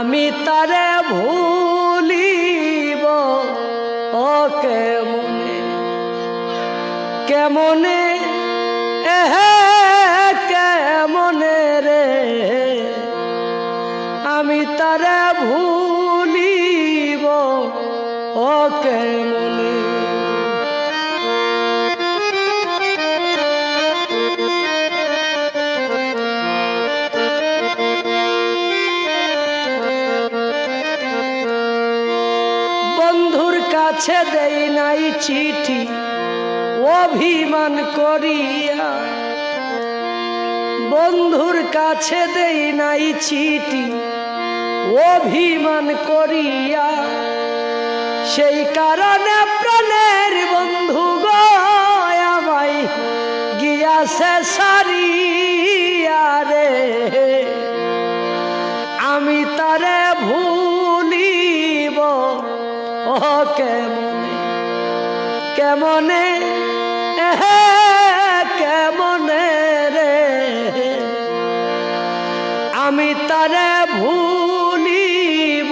আমি তারে ভুলিব ও কেমনে কেমনে কেমনে রে আমি তারে ভুলিব ও কেমনে বন্ধুর কাছে দেই নাই চিঠি অভিমান করিয়া বন্ধুর কাছে দেই নাই চিঠি অভিমান করিয়া সেই কারণে প্রাণের বন্ধু গো আমায় গিয়াছে সারিয়া রে আমি তারে ভুলিব ও কেমনে কেমনে কেমনে রে আমি তারে ভুলিব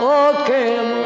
ও কেমনে